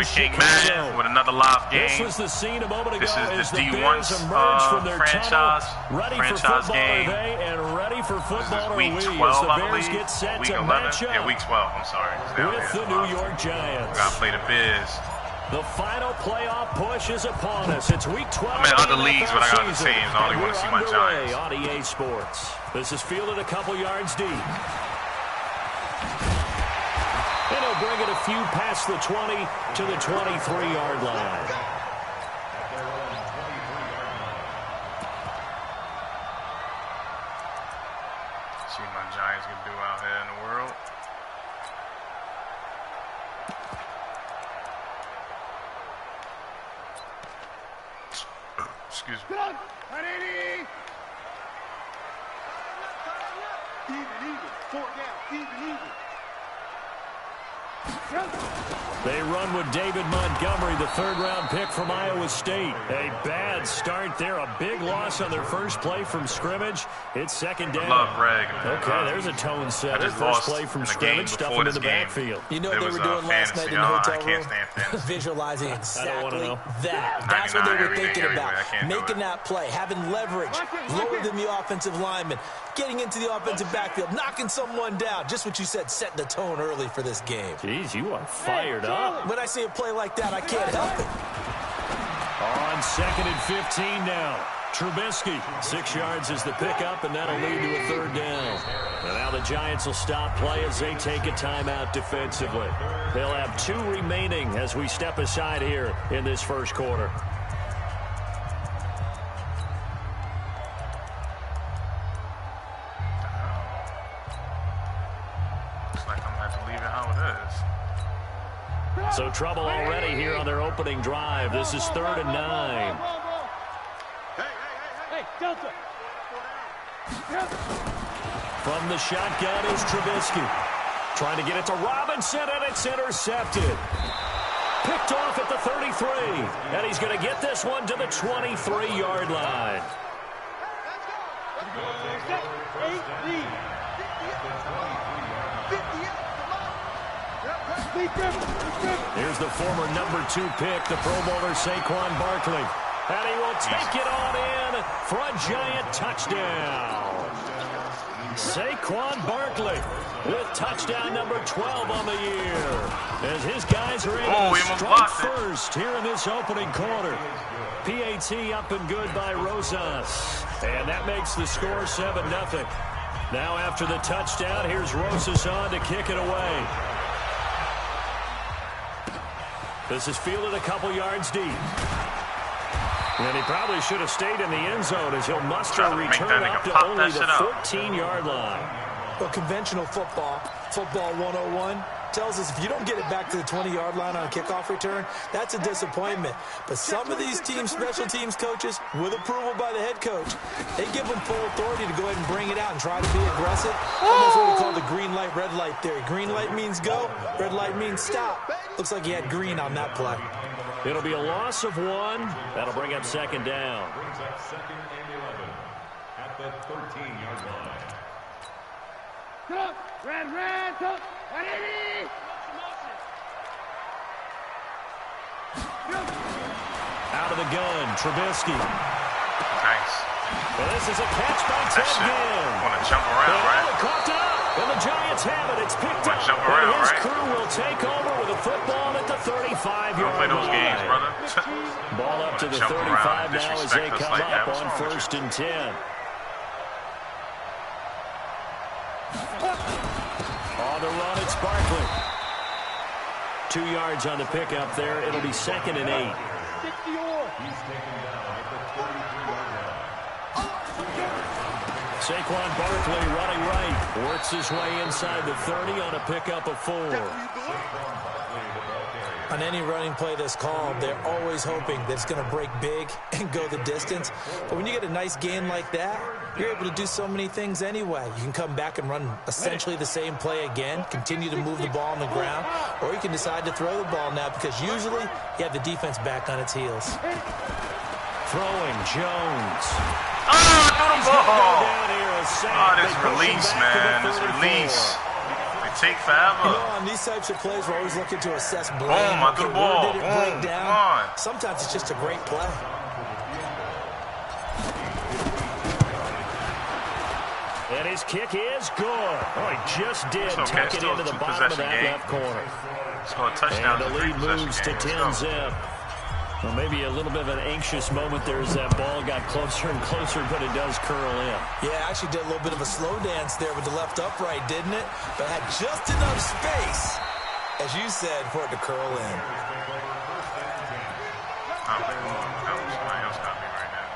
boy King Madden with another live game. This was the scene a moment ago. This is the D1 franchise game. Ready for football Week 12, I believe. Week 11. Yeah, week 12. I'm sorry. With the New York Giants. Gotta play the Biz. The final playoff push is upon us. It's week 12. I'm in other leagues, but I got the teams. I only want to see my Giants. On EA Sports. This is fielded a couple yards deep. And he'll bring it a few past the 20 to the 23-yard line. See what my Giants can do out here in the world. Excuse me. Even. 4 down. Even. They run with David Montgomery, the third-round pick from Iowa State. A bad start there. A big loss on their first play from scrimmage. It's second down. Love Greg. Okay, there's a tone setter. First play from scrimmage, stuff into the backfield. You know what they were doing last night in the hotel room? Visualizing exactly that. That's what they were thinking about. Making that play, having leverage, lower than the offensive lineman, getting into the offensive backfield, knocking someone down. Just what you said, setting the tone early for this game. Jeez, you are fired up. When I see a play like that, I can't help it. On 2nd and 15 now. Trubisky, 6 yards is the pickup, and that'll lead to a third down. And now the Giants will stop play as they take a timeout defensively. They'll have 2 remaining as we step aside here in this first quarter. So trouble already here on their opening drive. This is 3rd and 9. Hey, Delta. From the shotgun is Trubisky. Trying to get it to Robinson, and it's intercepted. Picked off at the 33. And he's going to get this one to the 23-yard line. Here's the former number 2 pick, the Pro Bowler Saquon Barkley. And he will take it on in for a Giant touchdown. Saquon Barkley with touchdown number 12 on the year. As his guys are able to strike first here in this opening quarter. PAT up and good by Rosas. And that makes the score 7-0. Now after the touchdown, here's Rosas on to kick it away. This is fielded a couple yards deep. And he probably should have stayed in the end zone as he'll muster a return up to only the 14-yard line. Well, conventional football 101, tells us if you don't get it back to the 20-yard line on a kickoff return, that's a disappointment. But some of these teams, special teams coaches, with approval by the head coach, they give them full authority to go ahead and bring it out and try to be aggressive. Almost what we call the green light, red light theory. Green light means go, red light means stop. Looks like he had green on that play. It'll be a loss of 1. That'll bring up second down. At the 13-yard line. Red, out of the gun, Trubisky. Nice. Well, this is a catch by Ted Ginn. Want to jump around, right? Caught up, and the Giants have it. It's picked up. Jump around, and his right? crew will take over with a football at the 35-yard play those line. games, brother. Ball up to the 35 now as they come up on 1st and 10. On the run, it's Barkley. 2 yards on the pickup there. It'll be 2nd and 8. Saquon Barkley running right. Works his way inside the 30 on a pickup of 4. On any running play that's called, they're always hoping that it's going to break big and go the distance. But when you get a nice gain like that, you're able to do so many things anyway. You can come back and run essentially the same play again, continue to move the ball on the ground, or you can decide to throw the ball now because usually you have the defense back on its heels. Throwing Jones. Oh, throw the ball. Down here, Oh, this release, man. This release. They take forever. You know, on these types of plays, we're always looking to assess blame. Boom, I threw the ball. Where did it break down? Sometimes it's just a great play. And his kick is good. Oh, he just did tuck it into the bottom of that left corner. So a touchdown. And the lead moves to 10-zip. Well, maybe a little bit of an anxious moment there as that ball got closer and closer, but it does curl in. Yeah, actually did a little bit of a slow dance there with the left upright, didn't it? But had just enough space, as you said, for it to curl in. Somebody else got me right now.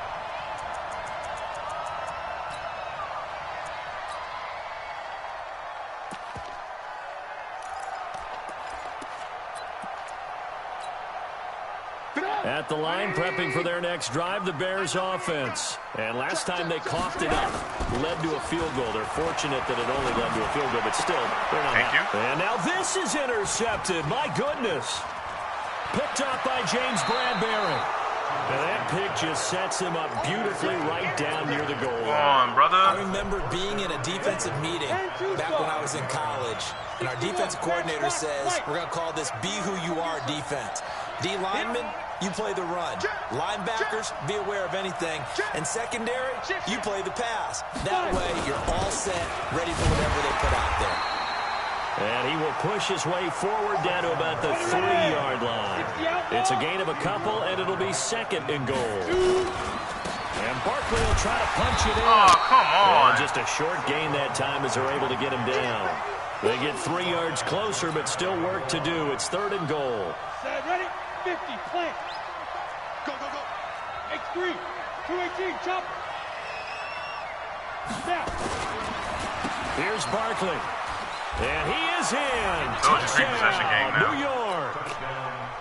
At the line, prepping for their next drive, the Bears offense. And last time they coughed it up, led to a field goal. They're fortunate that it only led to a field goal, but still, they're not out. Thank you. And now this is intercepted. My goodness. Picked up by James Bradbury. And that pick just sets him up beautifully right down near the goal line. Come on, brother. I remember being in a defensive meeting back when I was in college, and our defensive coordinator says, we're going to call this Be Who You Are defense. D linemen, you play the run. Linebackers, be aware of anything. And secondary, you play the pass. That way, you're all set, ready for whatever they put out there. And he will push his way forward down to about the 3-yard line. It's a gain of a couple, and it'll be second and goal. And Barkley will try to punch it in. Oh, come on. And just a short gain that time as they're able to get him down. They get 3 yards closer, but still work to do. It's third and goal. Set, ready? 50, plant. Go, go, go. X3, 218, chop. Now. Here's Barkley. And he is in. Touchdown, New York.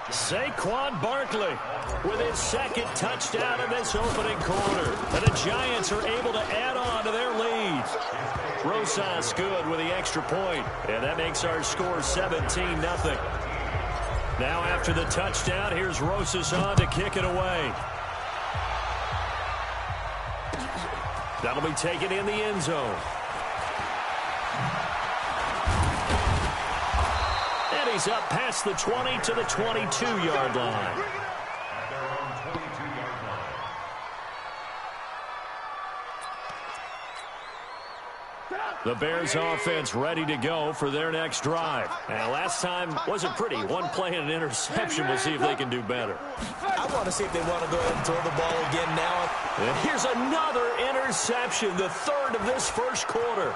Saquon Barkley with his second touchdown of this opening quarter. And the Giants are able to add on to their lead. Rosas good with the extra point. And that makes our score 17-0. Now after the touchdown, here's Rosas on to kick it away. That'll be taken in the end zone. And he's up past the 20 to the 22-yard line. The Bears offense ready to go for their next drive. And last time wasn't pretty. One play and an interception. We'll see if they can do better. I want to see if they want to go ahead and throw the ball again now. And here's another interception, the third of this first quarter.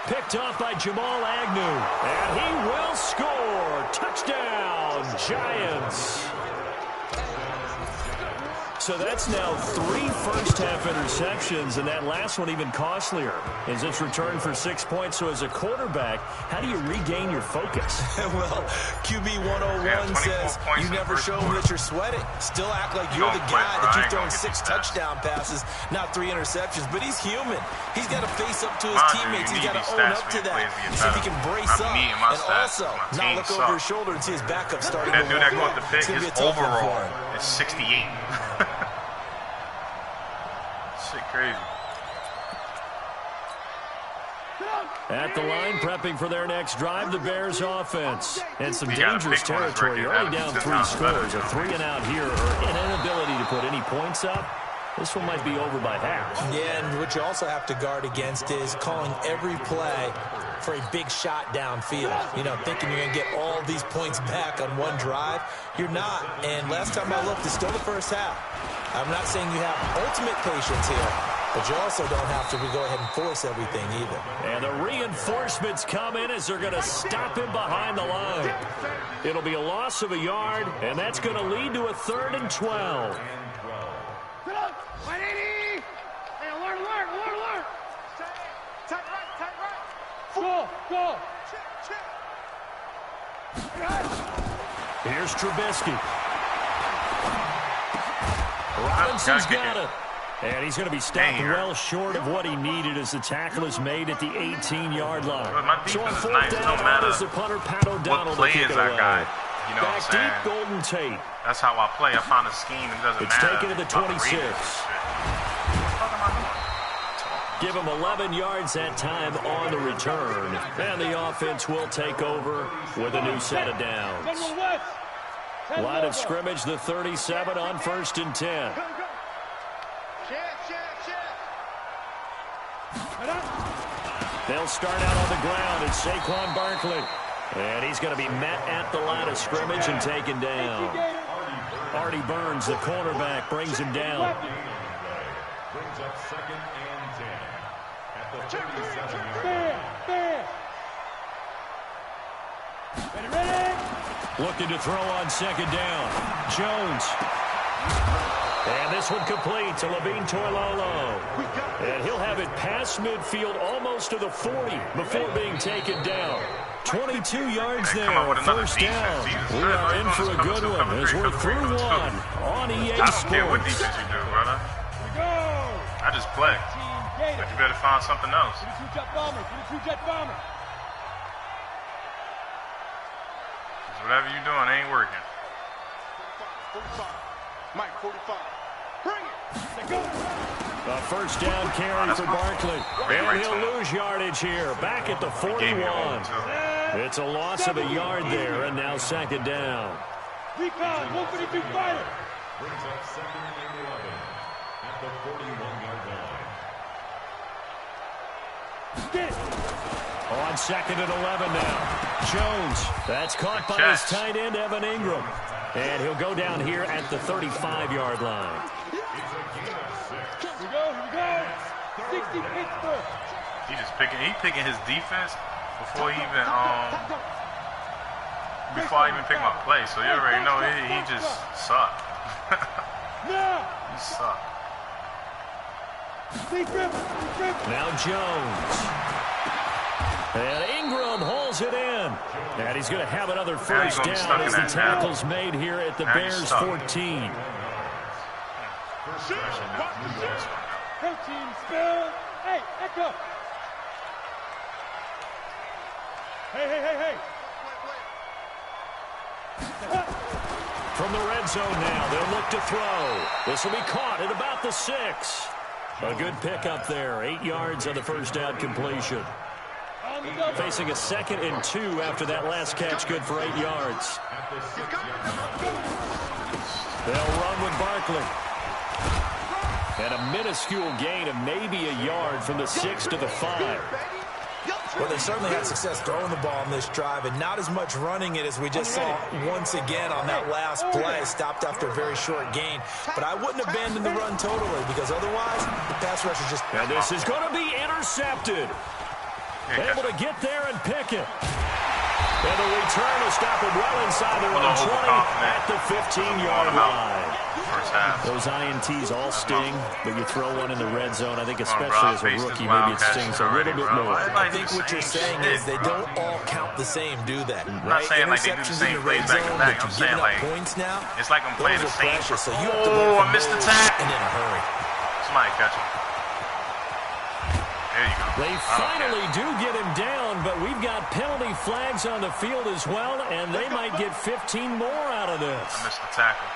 Picked off by Jamal Agnew. And he will score. Touchdown, Giants. So that's now 3 first-half interceptions, and that last one even costlier as it's returned for 6 points. So as a quarterback, how do you regain your focus? Well, QB 101 says you never show them that you're sweating. Still act like you're the guy that you've thrown 6 touchdown passes, not 3 interceptions. But he's human. He's got to face up to his teammates. He's got to own up to that. See if he can brace up and also not look over his shoulder and see his backup starting to dude that caught the pick, his overall is 68. Shit crazy. At the line, prepping for their next drive, the Bears offense. And some dangerous territory. You're already down 3 scores. A 3-and-out here, or an inability to put any points up. This one might be over by half. Yeah, and what you also have to guard against is calling every play for a big shot downfield. You know, thinking you're going to get all these points back on one drive. You're not. And last time I looked, it's still the first half. I'm not saying you have ultimate patience here, but you also don't have to go ahead and force everything either. And the reinforcements come in as they're going to stop him behind the line. It'll be a loss of a yard, and that's going to lead to a 3rd and 12. 180! Hey, alert, alert, alert, alert! Tight right. Go! Here's Trubisky. Robinson's got it. And he's going to be stopped well short of what he needed as the tackle is made at the 18-yard line. So on 4th down, as the punter, Pat O'Donnell, what play is that guy? You know back what I'm saying? deep, Golden Tate. That's how I play. I find a scheme. It doesn't matter. It's taken to the 26. Give him 11 yards that time on the return. And the offense will take over with a new set of downs. Line of scrimmage, the 37 on 1st and 10. They'll start out on the ground. It's Saquon Barkley. And he's going to be met at the line of scrimmage and taken down. Artie Burns, the cornerback, brings him down. Brings up 2nd and 10 at the 37-yard line. Ready? Looking to throw on 2nd down. Jones. And this one complete to Levine Toilolo. And he'll have it past midfield almost to the 40 before being taken down. 22 yards there, 1st down. We are in for a good one as we're through one on EA Sports. I don't care what defense you do, brother. I just play. But you better find something else. Whatever you're doing ain't working. 45. Mike, 45. Bring it. A 1st down carry for Barkley. And he'll lose yardage here. Back at the 41. It's a loss of a yard there, and now 2nd down. Recon, 152 fighter. Brings up 2nd and 11 at the 41-yard line. Get it. On 2nd and 11 now. Jones. That's caught by his tight end, Evan Ingram. And he'll go down here at the 35-yard line. Here we go. 60 Pittsburgh. He's picking his defense before he even before I even pick my play. So you already know he just sucked. He sucked. Now Jones. And Ingram hauls it in. And he's going to have another 1st down as the tackle's made here at the Bears 14. Protein spill. Hey, echo. Hey. From the red zone now, they'll look to throw. This will be caught at about the 6. A good pickup there. 8 yards on the 1st down completion. Facing a 2nd and 2 after that last catch, good for 8 yards. They'll run with Barkley. And a minuscule gain of maybe a yard from the 6 to the 5. Well, they certainly had success throwing the ball on this drive and not as much running it as we just saw once again on that last play. Stopped after a very short gain. But I wouldn't abandon the run totally because otherwise the pass rush is just... And this is going to be intercepted. Able to get there and pick it. And the return will stop him well inside the 120 at the 15-yard line. Those INTs all sting, but you throw one in the red zone. I think especially as a rookie, maybe it stings a little bit more. I think what you're saying is they don't all count the same, do they? I'm not saying like they do the same plays back to back. I'm saying like points now. It's like I'm playing the same. So you have to I missed the tackle. And in a hurry. Somebody catch him. There you go. They finally do get him down, but we've got penalty flags on the field as well, and they might get 15 more out of this. I missed the tackle.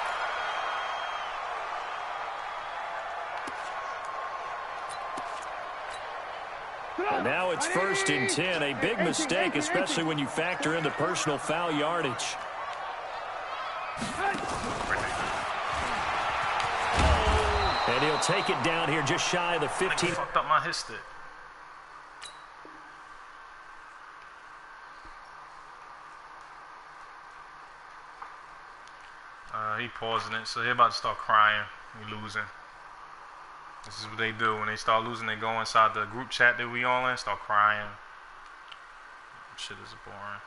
And now it's 1st and 10, a big mistake, especially when you factor in the personal foul yardage. And he'll take it down here just shy of the 15. I fucked up my hit stick. He pausing it, so he about to start crying. We losing. This is what they do. When they start losing, they go inside the group chat that we all in, start crying. Shit is boring.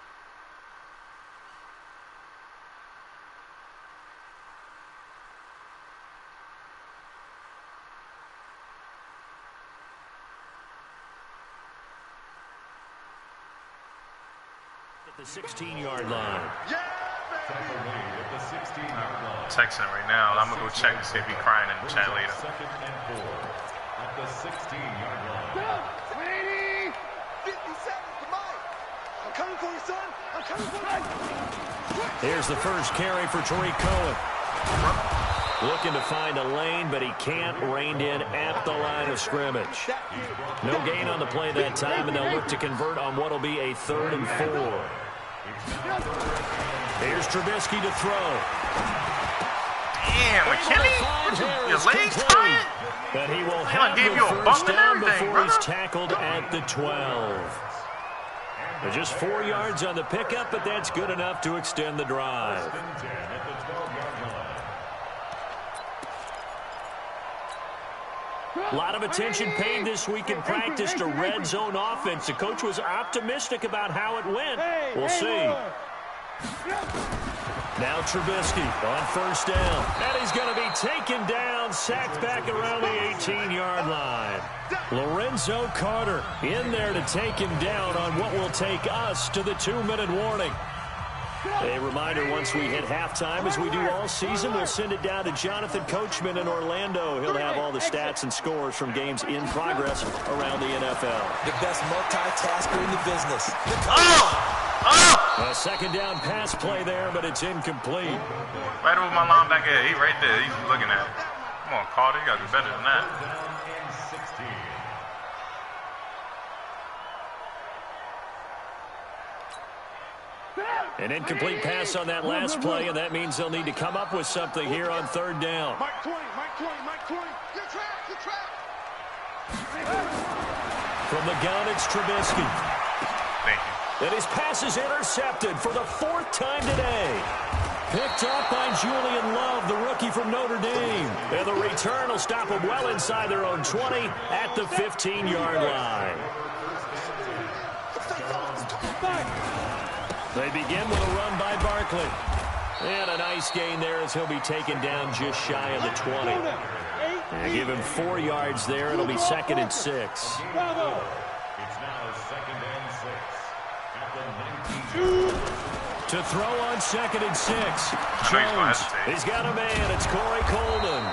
At the 16-yard line. Texting right now. I'm going to go check and see if he's crying in the chat later. 2nd and 4 at the 16-yard line. 20, 50 seconds to Mike. I'm coming for you, son. I'm coming for you. Here's the first carry for Tariq Cohen. Looking to find a lane, but he can't. Reined in at the line of scrimmage. No gain on the play that time, and they'll look to convert on what will be a 3rd and 4. Here's Trubisky to throw. Damn, McKinney? Your legs tired? But he will have the first down before he's tackled at the 12. Just 4 yards on the pickup, but that's good enough to extend the drive. A lot of attention paid this week in practice to red zone offense. The coach was optimistic about how it went. We'll see. Now Trubisky on first down. And he's going to be taken down, sacked back around the 18-yard line. Lorenzo Carter in there to take him down on what will take us to the 2-minute warning. A reminder, once we hit halftime, as we do all season, we'll send it down to Jonathan Coachman in Orlando. He'll have all the stats and scores from games in progress around the NFL. The best multitasker in the business. A second down pass play there, but it's incomplete. Right over my linebacker. He right there. He's looking at it. Come on, Carter. You got to do better than that. An incomplete pass on that last play, and that means they'll need to come up with something here on 3rd down. Mike 20. Good track. From the gun, it's Trubisky. Thank you. And his pass is intercepted for the 4th time today. Picked up by Julian Love, the rookie from Notre Dame. And the return will stop them well inside their own 20 at the 15-yard line. They begin with a run by Barkley. And a nice gain there as he'll be taken down just shy of the 20. And give him 4 yards there. It'll be 2nd and 6. It's now 2nd and 6. To throw on 2nd and 6. Jones, he's got a man. It's Corey Coleman.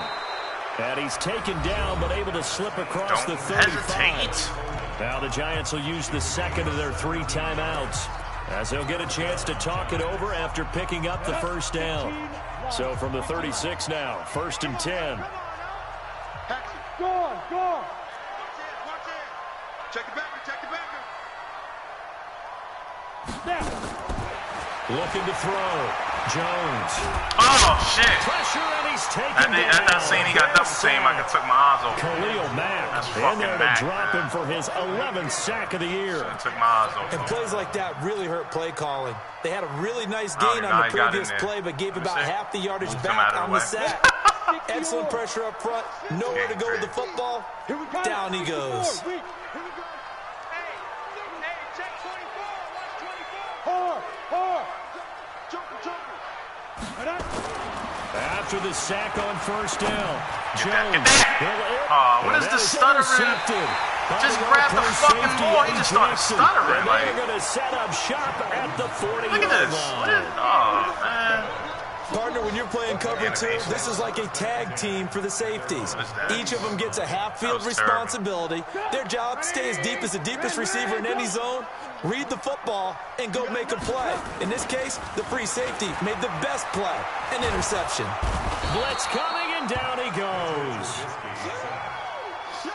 And he's taken down, but able to slip across the 35. Now the Giants will use the 2nd of their 3 timeouts, as they'll get a chance to talk it over after picking up the first down. So from the 36 now, 1st and 10. Go on. Check the backer. Looking to throw. Jones. Oh, shit. Pressure, and he's taken down. At that scene, he got double team. I took my eyes off. Khalil Mack in there to drop him for his 11th sack of the year. I took my eyes off. And plays like that really hurt play calling. They had a really nice gain on the previous play, but gave about half the yardage back on the sack. Excellent pressure up front. Nowhere to go with the football. Down he goes. Hey, check 24. Hard. After the sack on first down, Jones. What is the stuttering? Just grab the fucking ball. He just started stuttering. They're going to set up shop at the 40-yard line. Look at this. Oh, man. Partner, when you're playing cover 2, this is like a tag team for the safeties. Each of them gets a half-field responsibility. Their job, stay as deep as the deepest receiver in any zone, read the football, and go make a play. In this case, the free safety made the best play, an interception. Blitz coming, and down he goes.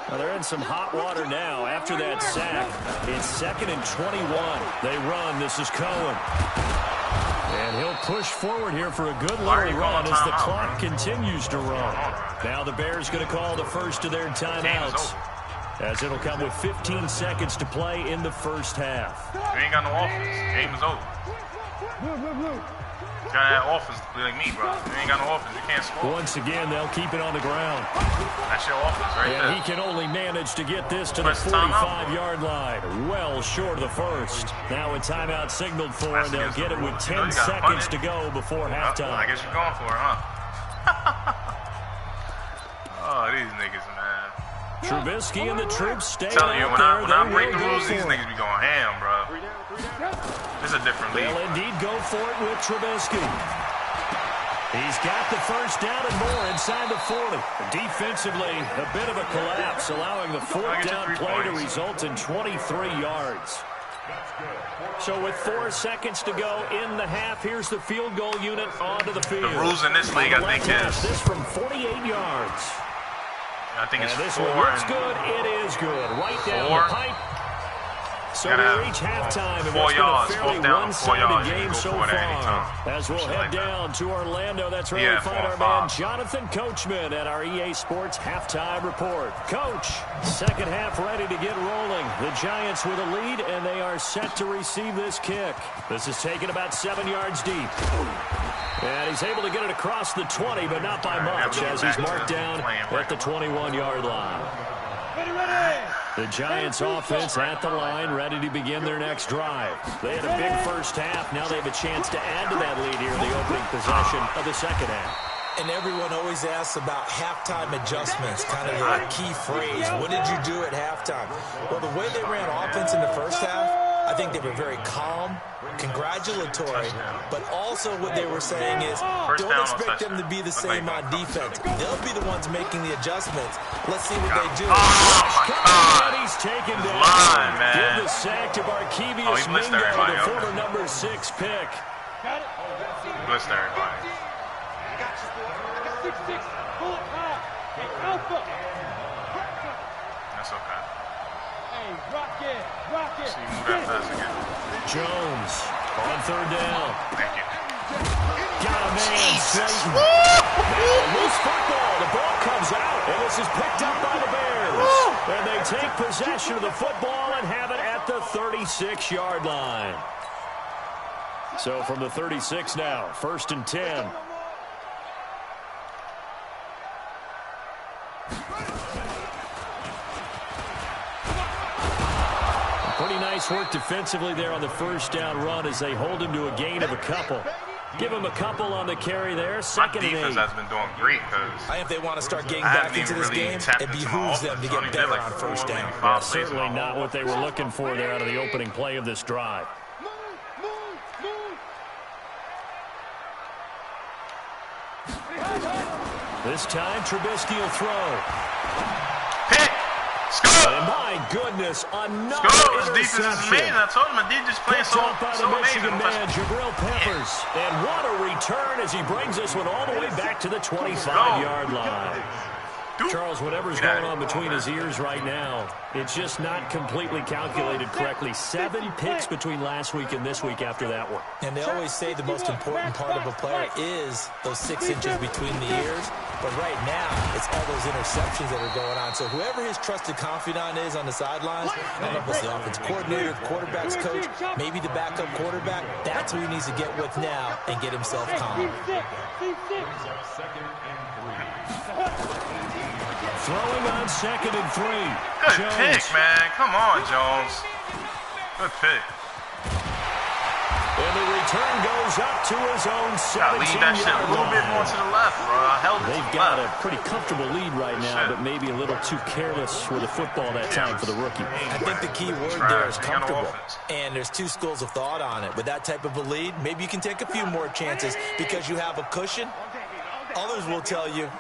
Well, they're in some hot water now after that sack. It's 2nd and 21. They run. This is Cohen. And he'll push forward here for a good little run as the clock continues to run. Now the Bears going to call the first of their timeouts, as it'll come with 15 seconds to play in the first half. You ain't got no offense. Game is over. You gotta have offense like me, bro. You ain't got no offense. You can't score. Once again, they'll keep it on the ground. That's your offense right there. And he can only manage to get this to the 45-yard line. Well short of the first. Now a timeout signaled for, and they'll get it with 10 seconds to go before halftime. I guess you're going for it, huh? Oh, these niggas, man. Trubisky and the troops stay I'm telling you, when I break the rules, these it. niggas be going ham, bro. This is a different league. They'll indeed go for it with Trubisky. He's got the first down and more inside the 40. Defensively, a bit of a collapse, allowing the 4th down play to result in 23 yards. So with 4 seconds to go in the half, here's the field goal unit onto the field. The rules in this league, I think, is this from 48 yards. I think it's this 4 one looks and good. It is good. Right down 4. the pipe. So we Gotta reach halftime, and 4 it's yards, been a fairly 4th down, 4 one-sided yards, you can game go so for it at any far. time. As we'll Shit head like that. down to Orlando, that's where Yeah, we find 4 our and man 5. Jonathan Coachman at our EA Sports Halftime Report. Coach, second half ready to get rolling. The Giants with a lead, and they are set to receive this kick. This is taken about 7 yards deep. And he's able to get it across the 20, but not by much, as he's marked down at the 21-yard line. The Giants offense at the line, ready to begin their next drive. They had a big first half. Now they have a chance to add to that lead here in the opening possession of the second half. And everyone always asks about halftime adjustments, kind of the key phrase. What did you do at halftime? Well, the way they ran offense in the first half, I think they were very calm, congratulatory, but also what they were saying is don't expect them to be the same on defense. They'll be the ones making the adjustments. Let's see what they do. And he's taken down. Line, man. Give the sack to Barkevius blitzed Mingo, everybody the up. former number 6 pick. Blitzed everybody. I got 6'6", bullet high, and alpha. That's okay. Hey, rock it, rock it. See you move that fast again. Jones on third down. Thank you. Got a man. Jesus. Slayton. Loose football. The ball comes out, and this is picked up by the Bears. And they take possession of the football and have it at the 36-yard line. So from the 36 now, 1st and 10. Pretty nice work defensively there on the first down run as they hold him to a gain of a couple. Give him a couple on the carry there. Second and 8. My defense has been doing great because I think if they want to start getting back into this game, it behooves them to get better on first down. Yeah, certainly not what they were looking for there out of the opening play of this drive. This time, Trubisky will throw. pick. Score. And my goodness, another Score. This defense is interception. amazing. I told him my defense playing Picked up by the so amazing. Michigan man, Jabril Peppers. And what a return as he brings this one all the way back to the 25-yard line. Charles, whatever's going on between his ears right now, it's just not completely calculated correctly. 7 picks between last week and this week after that one. And they always say the most important part of a player is those 6 inches between the ears. But right now, it's all those interceptions that are going on. So whoever his trusted confidant is on the sidelines, I don't know if it's the offense coordinator, the quarterback's coach, maybe the backup quarterback, that's who he needs to get with now and get himself calm. Throwing on 2nd and 3. Good Jones. pick, man. Come on, Jones. Good pick. And the return goes up to his own 17-yard Gotta lead that shit a little bit more to the left, bro. I held it to They've the got a left. pretty comfortable lead right now, but maybe a little too careless with the football that time for the rookie. I think the key word there is comfortable. And there's 2 schools of thought on it. With that type of a lead, maybe you can take a few more chances because you have a cushion. Others will tell you,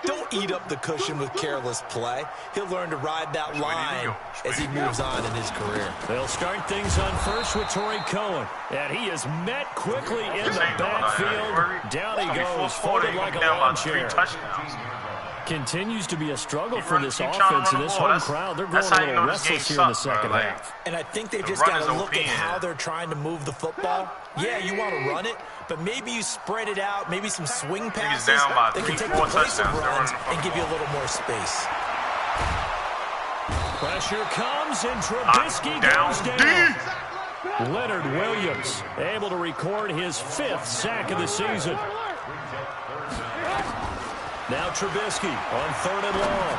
don't eat up the cushion with careless play. He'll learn to ride that line as he moves on in his career. They'll start things on first with Torrey Cohen. And he is met quickly in the backfield. Down he goes, folded like a lawn chair. Continues to be a struggle for this offense and this home crowd. They're going a little restless here in the second half. And I think they've just got to look at how they're trying to move the football. Yeah, you want to run it, but maybe you spread it out, maybe some swing passes. They can take the place of runs and give you a little more space. Pressure comes, and Trubisky goes down. Leonard Williams able to record his 5th sack of the season. Now Trubisky on 3rd and long.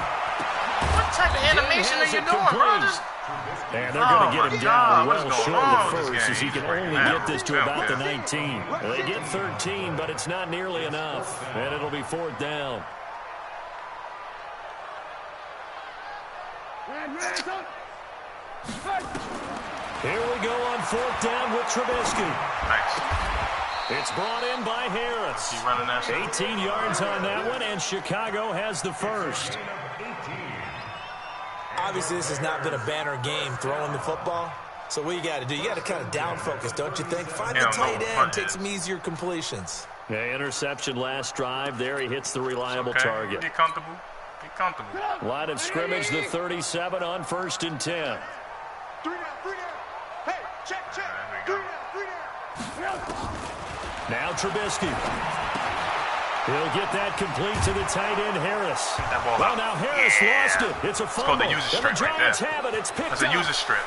What type of animation are you doing, bro? And they're going to get him down well short of the first as he can only get this to about the 19. They get 13, but it's not nearly enough. And it'll be 4th down. Here we go on 4th down with Trubisky. Nice. It's brought in by Harris. 18 yards on that one, and Chicago has the first. Obviously, this has not been a banner game throwing the football, So what you got to do? You got to kind of down focus, don't you think? Find the tight end, take some easier completions. Yeah, interception last drive. There he hits the reliable target. Get comfortable. Get comfortable. Line of scrimmage, the 37 on 1st and 10. 3 down, 3 down. Hey, check. 3 down. Now Trubisky. He'll get that complete to the tight end, Harris. That ball well, out. now Harris lost it. It's a fumble. It's called the user strip right there. Have it. It's picked That's a user strip.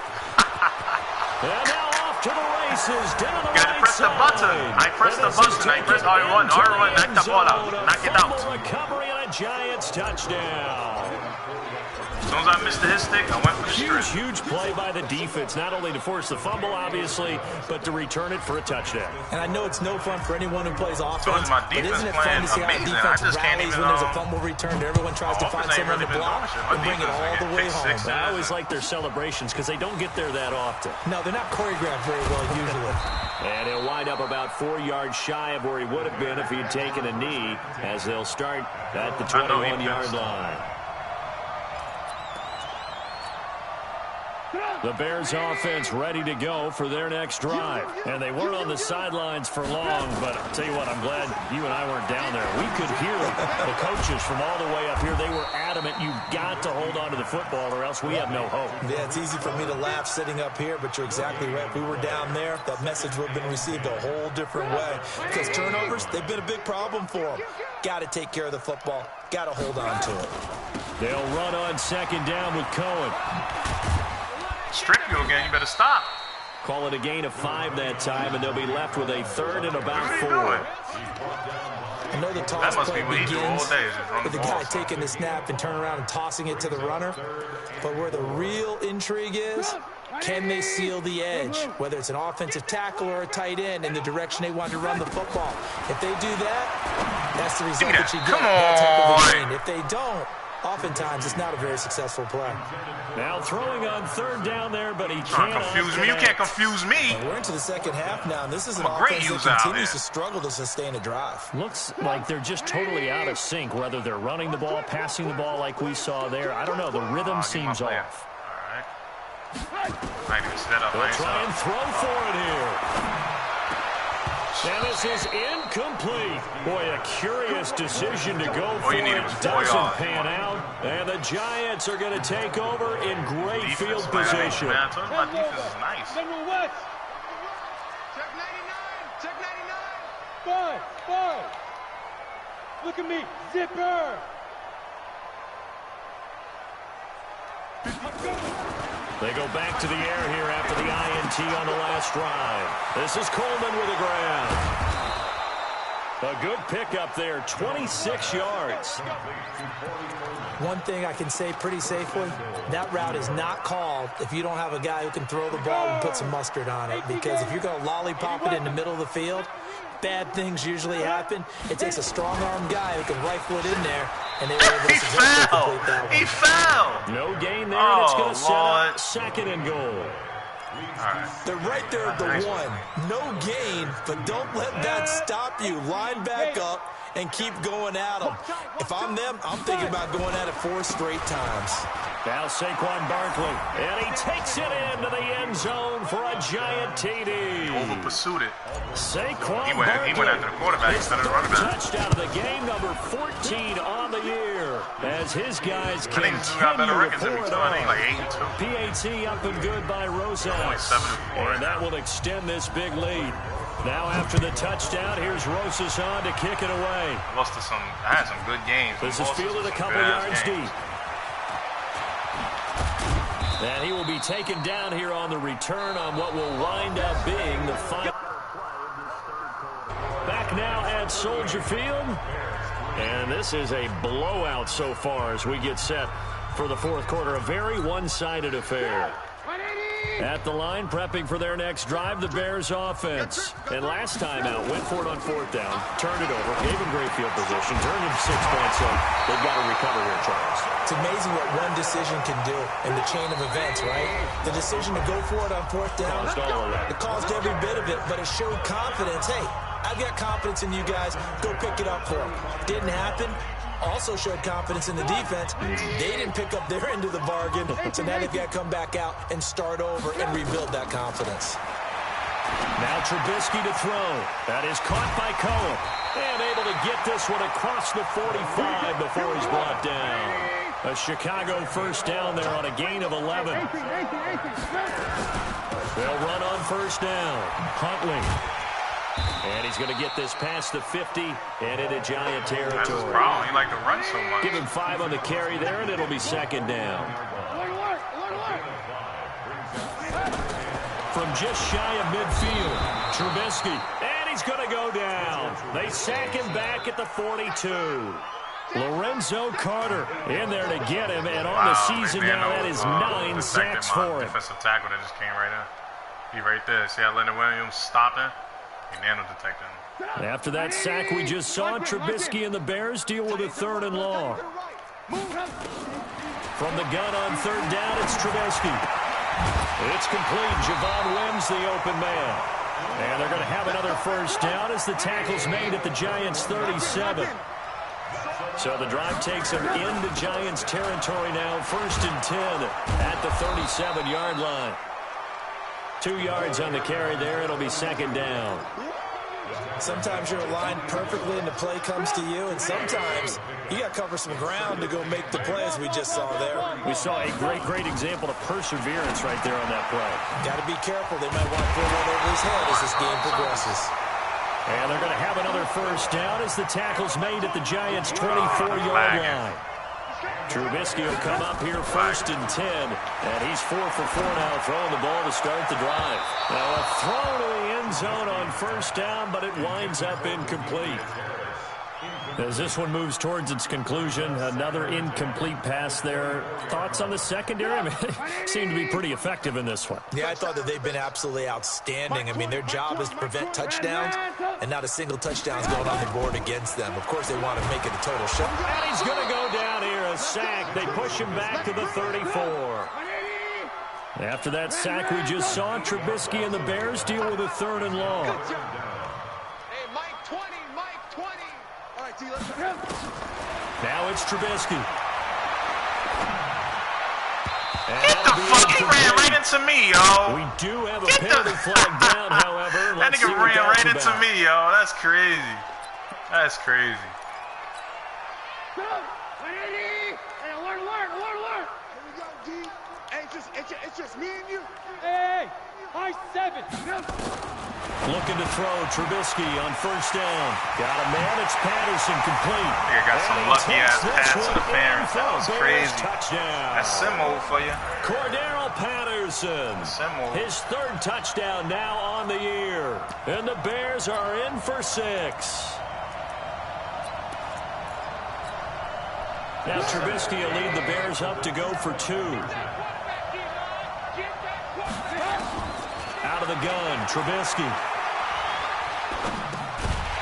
And now off to the races, down the gotta press the button. I pressed the button. I pressed R1. Knock the ball out. Knock it out. Recovery and a Giants touchdown. As soon as I missed the hit stick, I went for the strip. Huge play by the defense, not only to force the fumble, obviously, but to return it for a touchdown. And I know it's no fun for anyone who plays offense, my but defense isn't it fun to see how amazing. defense I just can't rallies even, when there's a fumble returned? Everyone tries to find someone to block and bring it all the way home. I always like their celebrations because they don't get there that often. No, they're not choreographed very well usually. And he'll wind up about 4 yards shy of where he would have been if he'd taken a knee, as they'll start at the 21-yard line. The Bears offense ready to go for their next drive. And they weren't on the sidelines for long, but I'll tell you what, I'm glad you and I weren't down there. We could hear the coaches from all the way up here. They were adamant, you've got to hold on to the football or else we have no hope. Yeah, it's easy for me to laugh sitting up here, but you're exactly right. If we were down there, that message would have been received a whole different way. Because turnovers, they've been a big problem for them. Got to take care of the football. Got to hold on to it. They'll run on 2nd down with Cohen. Strip you again, you better stop. Call it a gain of 5 that time, and they'll be left with a 3rd and about 4. I know the toss play begins with the guy taking the snap and turning around and tossing it to the runner. But where the real intrigue is, can they seal the edge? Whether it's an offensive tackle or a tight end in the direction they want to run the football. If they do that, that's the result that you get. That type of a gain. If they don't, oftentimes it's not a very successful play. Now throwing on 3rd down there, but he can't confuse me. You can't confuse me. And we're into the second half now, and this is an offense that continues to struggle to sustain a drive. Looks like they're just totally out of sync, whether they're running the ball, passing the ball like we saw there. I don't know. The rhythm seems off. All right. They'll try and throw for it here. And this is incomplete. Boy, a curious decision to go for it. Doesn't pan out. And the Giants are going to take over in great field position. Man, I told you my defense is nice. Check 99. Check 99. 5. Look at me. Zipper. They go back to the air here after the INT on the last drive. This is Coleman with a grab. A good pickup there, 26 yards. One thing I can say pretty safely, that route is not called if you don't have a guy who can throw the ball and put some mustard on it. Because if you're going to lollipop it in the middle of the field, bad things usually happen. It takes a strong-arm guy who can rifle it in there, and they were able to successfully complete that one. He fell! No gain there, and it's going to set up 2nd and goal. Right. They're right there at the 1. No gain, but don't let that stop you. Line back up and keep going at them. If I'm them, I'm thinking about going at it 4 straight times. Now Saquon Barkley, and he takes it into the end zone for a giant TD. Over pursued it. Saquon he went after the quarterback instead of the running back. Touchdown of the game, number 14 on the year, as his guys continue got better to records than pour me it too. I on. think like 8-2. PAT up and good by Rosas. Only 7-4. And that will extend this big lead. Now after the touchdown, here's Rosas on to kick it away. I had some good games. This is fielded a couple yards deep. And he will be taken down here on the return on what will wind up being the final. Back now at Soldier Field. And this is a blowout so far as we get set for the 4th quarter. A very one-sided affair. At the line, prepping for their next drive, the Bears offense. And last time out, went for it on 4th down, turned it over, gave him great field position, turned him 6 points up. They've got to recover here, Charles. It's amazing what one decision can do in the chain of events, right? The decision to go for it on 4th down, it caused every bit of it, but it showed confidence. Hey, I've got confidence in you guys. Go pick it up for them. Didn't happen. also showed confidence in the defense. They didn't pick up their end of the bargain, so now they've got to come back out and start over and rebuild that confidence. Now Trubisky to throw. That is caught by Cohen. And able to get this one across the 45 before he's brought down. A Chicago first down there on a gain of 11. They'll run on first down. Huntley. And he's going to get this past the 50 and into Giant territory. That's his problem. He like to run so much. Give him 5 on the carry there, and it'll be second down. From just shy of midfield, Trubisky. And he's going to go down. They sack him back at the 42. Lorenzo Carter in there to get him, and on the season now, that is 9 sacks for him. Defensive tackle that just came right in. He right there. See how Leonard Williams stopping? He nano-detected him. After that sack we just saw, Trubisky and the Bears deal with a 3rd and long. From the gun on 3rd down, it's Trubisky. It's complete. Javon wins the open man. And they're going to have another first down as the tackle's made at the Giants' 37. So the drive takes them into Giants territory now. 1st and 10 at the 37-yard line. 2 yards on the carry there. It'll be second down. Sometimes you're aligned perfectly and the play comes to you, and sometimes you got to cover some ground to go make the play, as we just saw there. We saw a great example of perseverance right there on that play. Got to be careful. They might want to throw one over his head as this game progresses. And they're going to have another first down as the tackle's made at the Giants' 24-yard line. Trubisky will come up here 1st and 10, and he's 4 for 4 now, throwing the ball to start the drive. Now a throw to the end zone on first down, but it winds up incomplete. As this one moves towards its conclusion, another incomplete pass there. Thoughts on the secondary? I mean, they seem to be pretty effective in this one. Yeah, I thought that they've been absolutely outstanding. I mean, their job is to prevent touchdowns, and not a single touchdown is going on the board against them. Of course, they want to make it a total shot. And he's going to go down here, a sack. They push him back to the 34. After that sack we just saw, Trubisky and the Bears deal with a 3rd and long. Hey, Mike 20, Mike 20. All right, T, let's go. Now it's Trubisky. Get the fuck, he ran right into me, yo. We do have a penalty flag down, however. That nigga ran right into me, yo. That's crazy. That's crazy. Go! 180! Hey, alert! Here we go, D. Hey, it's just me and you. Hey! High 7! Looking to throw, Trubisky on first down. Got a man, it's Patterson, complete. Nigga got some lucky-ass pass to the Bears. That was crazy. Touchdown. That's Simo for you. Cordero Patterson. Simo. His 3rd touchdown now on the year. And the Bears are in for 6. Now Trubisky will lead the Bears up to go for 2. Out of the gun, Trubisky.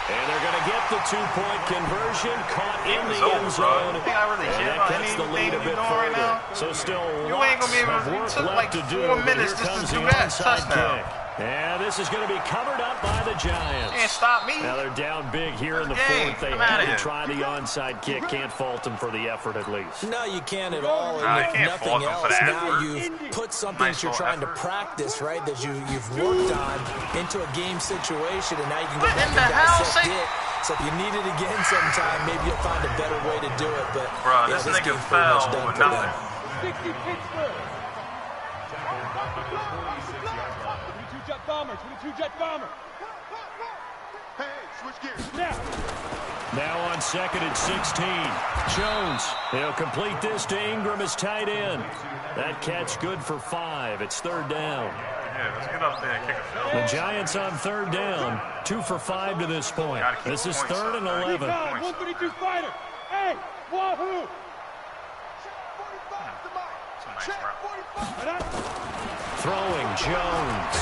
And they're going to get the 2-point conversion, caught in the end zone. You think I really care about anything we doing right now? So still You ain't gonna be able to. It took like 4 minutes just to do that touchdown. And this is going to be covered up by the Giants. Can't stop me. Now they're down big here in the Game. 4th. They I'm had outta to here. try the onside kick. Can't fault them for the effort at least. No, you can't at all. Nah, And you if can't fault nothing them for else, that now effort. you've put something Nice that you're little trying to effort. practice, right, that you've worked on into a game situation, and now you can go What back in and the hell, dissect Saint? it. So if you need it again sometime, maybe you'll find a better way to do it. But Bro, yeah, this this nigga game's pretty much fell done with for nothing. them. 60 Pittsburgh. 22 jet bomber, 22 jet bomber. Hey, switch gears. Now on 2nd and 16. Jones. He'll complete this to Ingram as tight end. That catch good for 5. It's 3rd down. Yeah, let's get up there and kick a field goal. The Giants on 3rd down. 2 for 5 to this point. Gotta keep This is points 3rd and up, man. 11. 132 fighter. Hey, wahoo! It's a nice route. Throwing Jones.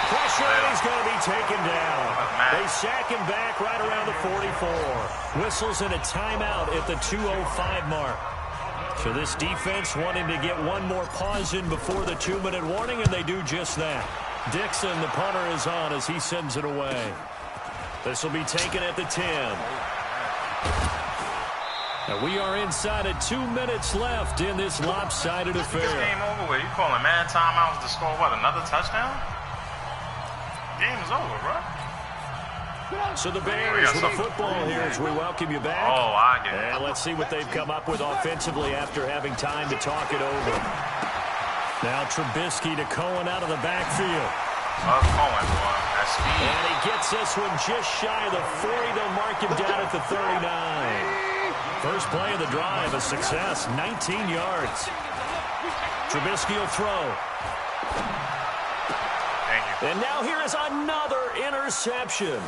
Pressure, and he's going to be taken down. They sack him back right around the 44. Whistles and a timeout at the 2:05 mark. So this defense wanting to get one more pause in before the 2-minute warning, and they do just that. Dixon, the punter, is on as he sends it away. This will be taken at the 10. And we are inside of 2 minutes left in this lopsided affair. This game over with. You calling mad timeouts to score, what, another touchdown? Game is over, bro. So the Bears with the football here as we welcome you back. Oh, I get it. And let's see what they've come up with offensively after having time to talk it over. Now Trubisky to Cohen out of the backfield. Cohen, boy. That's speed. And he gets this one just shy of the 40. They'll mark him down at the 39. First play of the drive, a success, 19 yards. Trubisky will throw. Thank you. And now here is another interception.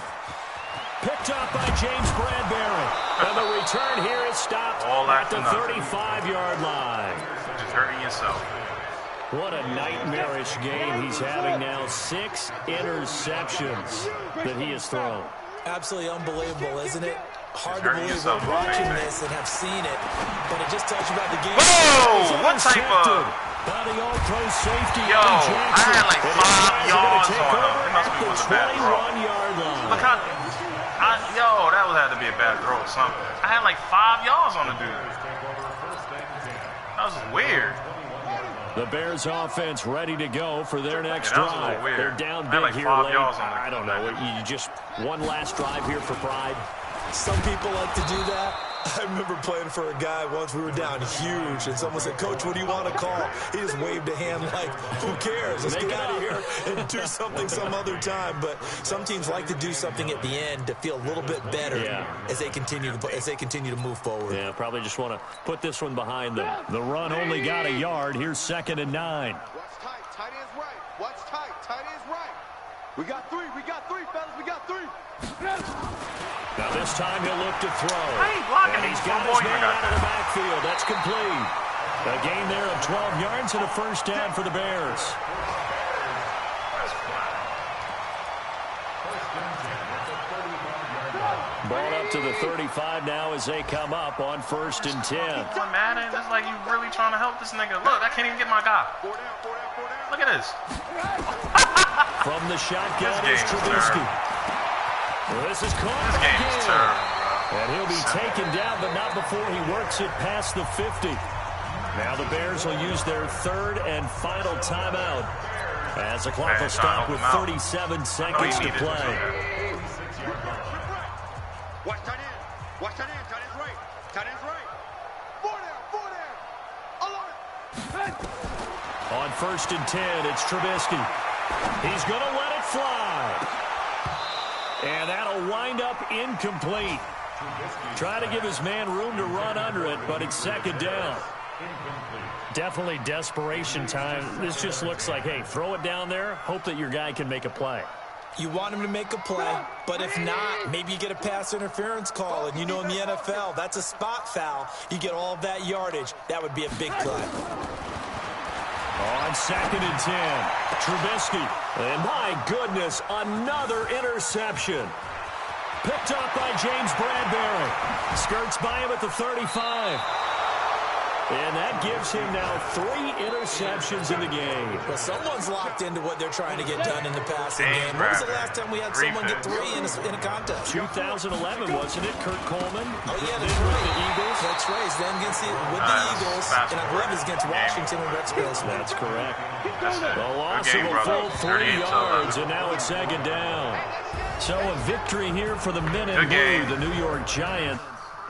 Picked up by James Bradbury. And the return here is stopped at the 35-yard line. Just hurting yourself. What a nightmarish game he's having now. 6 interceptions that he has thrown. Absolutely unbelievable, isn't it? Hard to believe we're watching this and have seen it, but it just tells you about the game. Whoa! What type of... By the all-pro safety. Yo, I had like 5 yards on him. It must be was a bad throw. 21-yard line. Look how... yo, that had to be a bad throw or something. I had like 5 yards on the dude. That was weird. The Bears offense ready to go for their next drive. They're down big like here 5 late. yards on I don't know. You just one last drive here for pride. Some people like to do that. I remember playing for a guy once. We were down huge, and someone said, "Coach, what do you want to call?" He just waved a hand like, "Who cares? Let's get out of here and do something some other time." But some teams like to do something at the end to feel a little bit better as they continue to move forward. Yeah, probably just want to put this one behind them. The run only got a yard. Here's 2nd and 9. What's tight? Tight end's right. What's tight? Tight end's right. We got three, fellas. We got 3. Now this time he'll look to throw. And he's got his man out of the backfield. That's complete. A gain there of 12 yards and a first down for the Bears. Ball up to the 35 now as they come up on 1st and 10. Madden, it's like you really trying to help this nigga. Look, I can't even get my guy. Look at this. From the shotgun is Trubisky. This is caught This game is terrible, bro. And he'll be taken down, but not before he works it past the 50. Now the Bears will use their 3rd and final timeout as the clock will stop with 37 seconds to play. Watch tight end. Watch tight end. Tight end's right. Tight end's right. 4 down. Alert. On 1st and 10, it's Trubisky. He's going to let it fly. And that'll wind up incomplete. Try to give his man room to run under it, but it's 2nd down. Definitely desperation time. This just looks like, hey, throw it down there, hope that your guy can make a play. You want him to make a play, but if not, maybe you get a pass interference call. And you know in the NFL, that's a spot foul. You get all of that yardage. That would be a big play. On 2nd and 10, Trubisky. And my goodness, another interception. Picked up by James Bradbury. Skirts by him at the 35. And that gives him now 3 interceptions in the game. Well, someone's locked into what they're trying to get done in the passing game. When was the last time we had someone get 3 in a contest? 2011, wasn't it? Kurt Coleman. Oh, yeah, that's with right. the Eagles. That's right. He's then with the Eagles, and I believe it's against Washington and Redskins. That's correct. The loss Good game, of a full brother. 3 yards, and now it's 2nd down. So a victory here for the men in blue, the New York Giants.